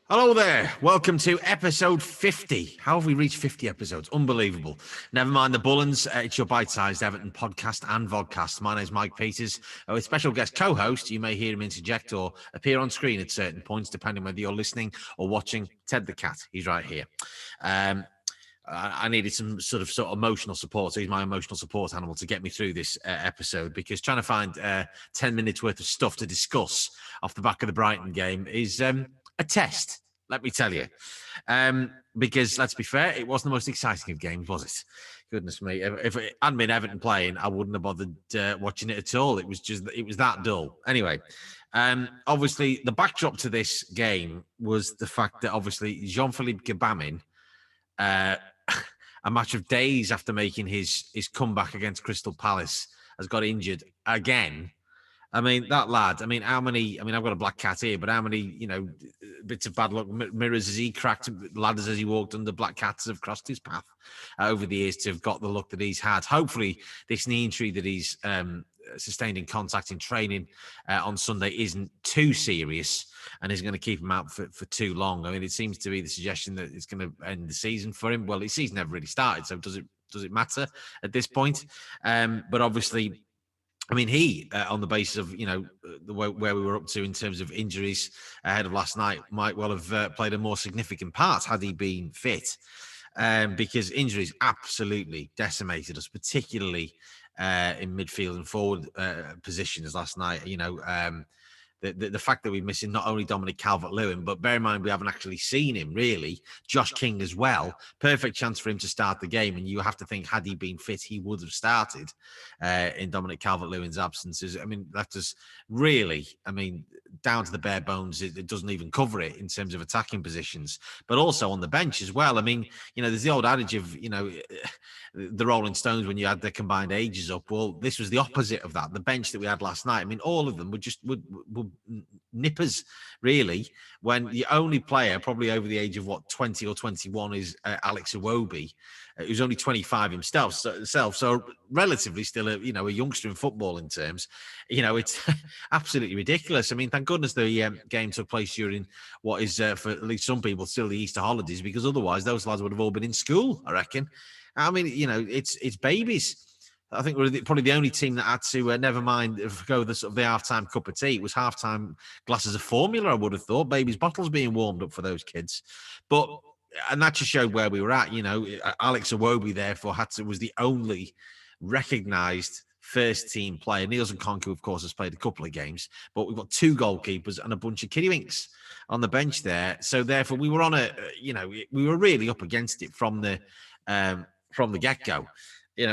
Hello there. Welcome to episode 50. How have we reached 50 episodes? Unbelievable. Never mind the Bullens. It's your bite-sized Everton podcast and vodcast. My name is Mike Peters. With special guest co-host, you may hear him interject or appear on screen at certain points, depending whether you're listening or watching. Ted the Cat. He's right here. I needed some sort of emotional support. So he's my emotional support animal to get me through this episode, because trying to find 10 minutes worth of stuff to discuss off the back of the Brighton game is a test, let me tell you. Because let's be fair, it wasn't the most exciting of games, was it? Goodness me. If it hadn't been Everton playing, I wouldn't have bothered watching it at all. It was that dull. Anyway, obviously, the backdrop to this game was the fact that obviously Jean-Philippe Gbamin, a matter of days after making his comeback against Crystal Palace, has got injured again. I mean, that lad, how many, I've got a black cat here, but how many, bits of bad luck mirrors has he cracked, ladders as he walked under, black cats have crossed his path over the years to have got the luck that he's had. Hopefully, this knee injury that he's sustained in contact in training on Sunday isn't too serious and is going to keep him out for too long. I mean, it seems to be the suggestion that it's going to end the season for him. Well, the season never really started, so does it matter at this point? But obviously, he, on the basis of, the way where we were up to in terms of injuries ahead of last night, might well have played a more significant part had he been fit, because injuries absolutely decimated us, particularly in midfield and forward positions last night. The fact that we're missing not only Dominic Calvert-Lewin, but bear in mind we haven't actually seen him really. Josh King as well. Perfect chance for him to start the game, and you have to think had he been fit, he would have started in Dominic Calvert-Lewin's absences. Left us really, down to the bare bones. It doesn't even cover it in terms of attacking positions, but also on the bench as well. There's the old adage of, the Rolling Stones when you had their combined ages up. Well, this was the opposite of that. The bench that we had last night, all of them were nippers, really, when the only player probably over the age of 20 or 21 is Alex Iwobi, who's only 25 himself, so relatively still a youngster in football in terms. It's absolutely ridiculous. Thank goodness the game took place during what is for at least some people still the Easter holidays, because otherwise those lads would have all been in school, I reckon. It's babies. I think we're probably the only team that had to, never mind, go the sort of the halftime cup of tea. It was halftime glasses of formula, I would have thought. Babies' bottles being warmed up for those kids. And that just showed where we were at. Alex Iwobi, therefore, was the only recognised first team player. Niels Nkounkou, of course, has played a couple of games, but we've got two goalkeepers and a bunch of kiddywinks on the bench there. So therefore, we were on we were really up against it from the get-go.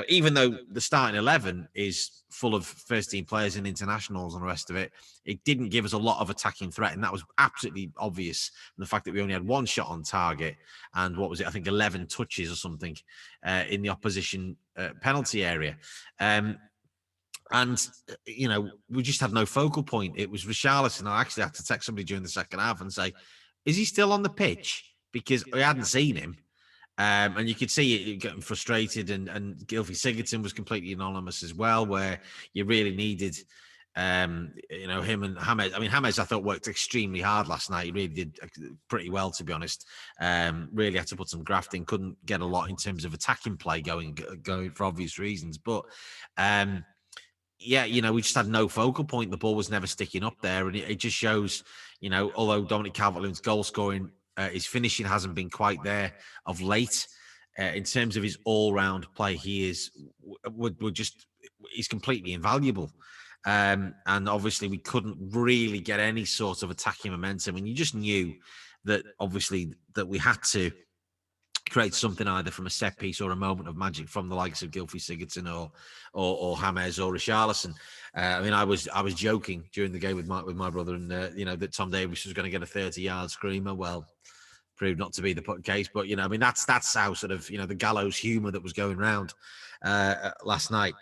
Even though the starting 11 is full of first-team players and internationals and the rest of it, it didn't give us a lot of attacking threat, and that was absolutely obvious from the fact that we only had one shot on target and, 11 touches or something in the opposition penalty area. We just had no focal point. It was Richarlison. I actually had to text somebody during the second half and say, is he still on the pitch? Because I hadn't seen him. And you could see it getting frustrated, and Gylfi Sigurdsson was completely anonymous as well, where you really needed, him and James. James, I thought, worked extremely hard last night. He really did pretty well, to be honest. Really had to put some graft in. Couldn't get a lot in terms of attacking play going for obvious reasons. But, we just had no focal point. The ball was never sticking up there. And it just shows, although Dominic Calvert-Lewin's goal scoring, his finishing hasn't been quite there of late. In terms of his all-round play, he's completely invaluable. And obviously we couldn't really get any sort of attacking momentum. And you just knew that obviously that we had to create something either from a set piece or a moment of magic from the likes of Gylfi Sigurdsson or James or Richarlison. I was joking during the game with my brother, and that Tom Davies was going to get a 30-yard screamer. Well, proved not to be the case, but that's how sort of the gallows humor that was going around last night.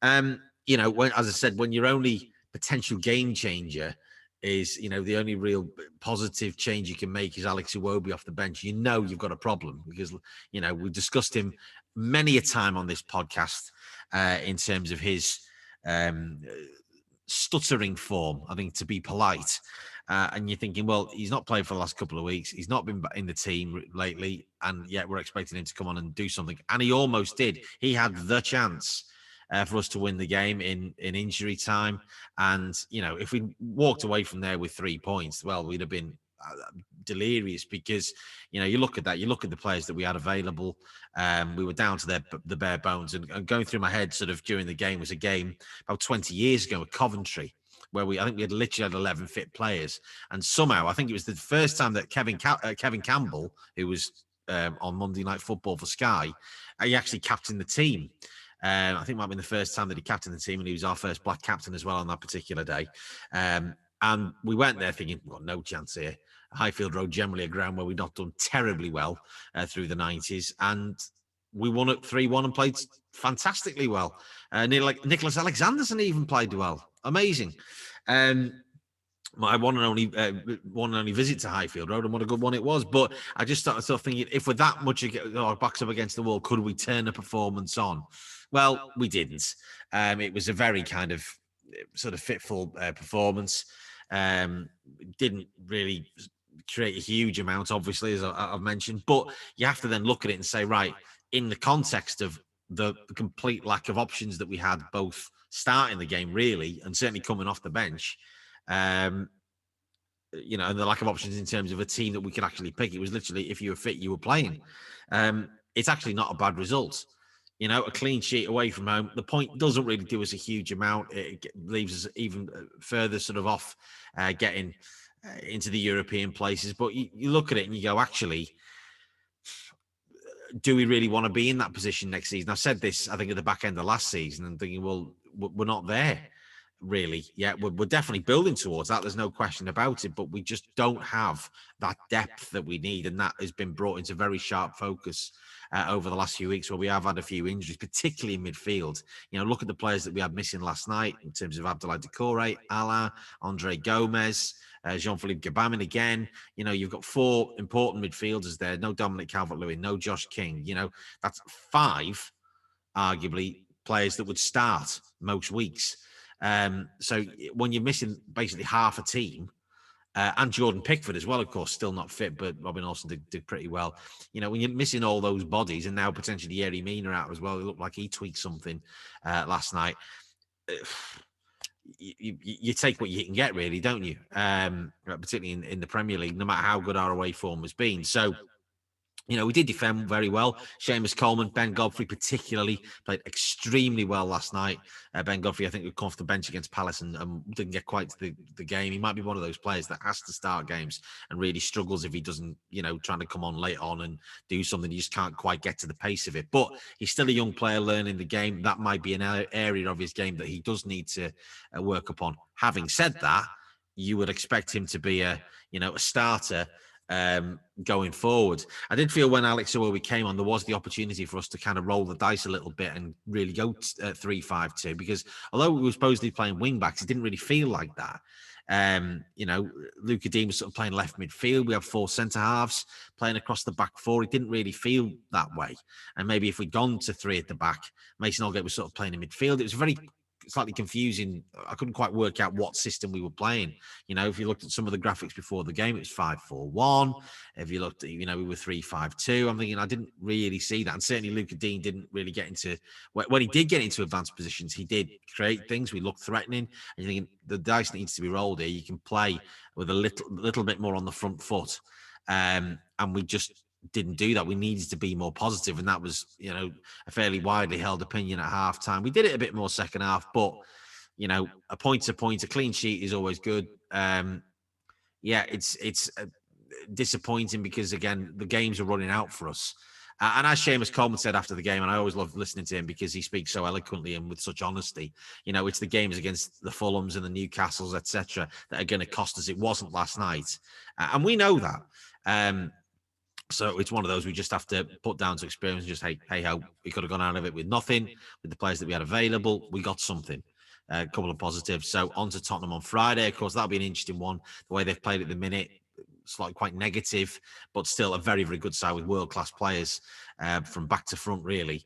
As I said, when your only potential game changer is the only real positive change you can make is Alex Iwobi off the bench, you've got a problem, because we discussed him many a time on this podcast in terms of his stuttering form, I think, to be polite. And you're thinking, well, he's not played for the last couple of weeks. He's not been in the team lately. And yet we're expecting him to come on and do something. And he almost did. He had the chance for us to win the game in injury time. And, if we walked away from there with 3 points, well, we'd have been delirious because, you look at that, you look at the players that we had available. We were down to the bare bones. And going through my head sort of during the game was a game about 20 years ago at Coventry, where I think we had literally had 11 fit players. And somehow, I think it was the first time that Kevin Campbell, who was on Monday Night Football for Sky, he actually captained the team. I think it might have been the first time that he captained the team, and he was our first black captain as well on that particular day. And we went there thinking, we've got no chance here. Highfield Road, generally a ground where we've not done terribly well through the 90s. And we won at 3-1 and played fantastically well. Nicholas Alexanderson even played well. Amazing. My one and only visit to Highfield Road, and what a good one it was. But I just started thinking, if we're that much our backs up against the wall, could we turn a performance on? Well, we didn't. It was a very kind of sort of fitful performance. Didn't really create a huge amount, obviously, as I've mentioned. But you have to then look at it and say, right, in the context of the complete lack of options that we had, both starting the game, really, and certainly coming off the bench, and the lack of options in terms of a team that we could actually pick. It was literally, if you were fit, you were playing. It's actually not a bad result. A clean sheet away from home. The point doesn't really do us a huge amount. It leaves us even further sort of off getting into the European places. But you look at it and you go, actually, do we really want to be in that position next season? I said this, I think, at the back end of last season, and thinking, well, we're not there really yet. We're definitely building towards that. There's no question about it, but we just don't have that depth that we need. And that has been brought into very sharp focus over the last few weeks, where we have had a few injuries, particularly in midfield. Look at the players that we had missing last night in terms of Abdoulaye Doucouré, Alain, Andre Gomez, Jean-Philippe Gbamin again. You've got 4 important midfielders there. No Dominic Calvert-Lewin, no Josh King. That's 5, arguably, players that would start most weeks. So when you're missing basically half a team, and Jordan Pickford as well, of course, still not fit, but Robin Olsen did pretty well. When you're missing all those bodies, and now potentially Yerry Mina out as well, it looked like he tweaked something last night. You take what you can get, really, don't you? Particularly in the Premier League, no matter how good our away form has been. So, we did defend very well. Seamus Coleman, Ben Godfrey particularly played extremely well last night. Ben Godfrey, I think, would come off the bench against Palace and didn't get quite to the game. He might be one of those players that has to start games and really struggles if he doesn't, trying to come on late on and do something. He just can't quite get to the pace of it. But he's still a young player learning the game. That might be an area of his game that he does need to work upon. Having said that, you would expect him to be a starter going forward. I did feel when Alex Iwobi came on, there was the opportunity for us to kind of roll the dice a little bit and really go 3-5-2, because although we were supposedly playing wing backs, it didn't really feel like that. Luca Dean was sort of playing left midfield. We have 4 centre halves playing across the back 4. It didn't really feel that way. And maybe if we'd gone to 3 at the back, Mason Holgate was sort of playing in midfield. It was very slightly confusing. I couldn't quite work out what system we were playing. If you looked at some of the graphics before the game, it was 5-4-1. If you looked at, we were 3-5-2. I'm thinking I didn't really see that. And certainly Luca Dean didn't really get into, when he did get into advanced positions, he did create things. We looked threatening. And you're thinking the dice needs to be rolled here. You can play with a little bit more on the front foot. And we just didn't do that. We needed to be more positive, and that was, a fairly widely held opinion at halftime. We did it a bit more second half, but a point to point, a clean sheet is always good. It's disappointing because again the games are running out for us. And as Seamus Coleman said after the game, and I always love listening to him because he speaks so eloquently and with such honesty, it's the games against the Fulhams and the Newcastles, etc., that are going to cost us. It wasn't last night, and we know that. So it's one of those we just have to put down to experience. Just hey ho, we could have gone out of it with nothing. With the players that we had available, we got something. A couple of positives. So on to Tottenham on Friday. Of course, that'll be an interesting one. The way they've played at the minute, slightly quite negative, but still a very, very good side with world-class players from back to front, really.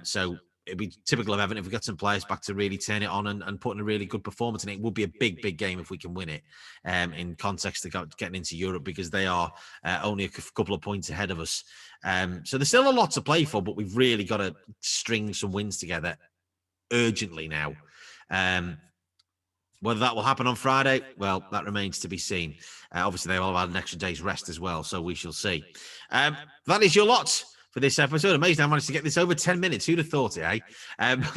So it'd be typical of Everton if we got some players back to really turn it on and put in a really good performance. And it would be a big, big game if we can win it in context of getting into Europe, because they are only a couple of points ahead of us. So there's still a lot to play for, but we've really got to string some wins together urgently now. Whether that will happen on Friday, well, that remains to be seen. Obviously, they all have had an extra day's rest as well, so we shall see. That is your lot for this episode. Amazing I managed to get this over 10 minutes. Who'd have thought it, eh?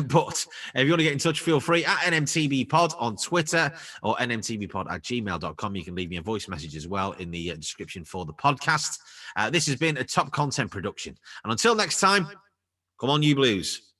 But if you want to get in touch, feel free at NMTBpod on Twitter or nmtbpod@gmail.com. You can leave me a voice message as well in the description for the podcast. This has been a Top Content production. And until next time, come on, you Blues.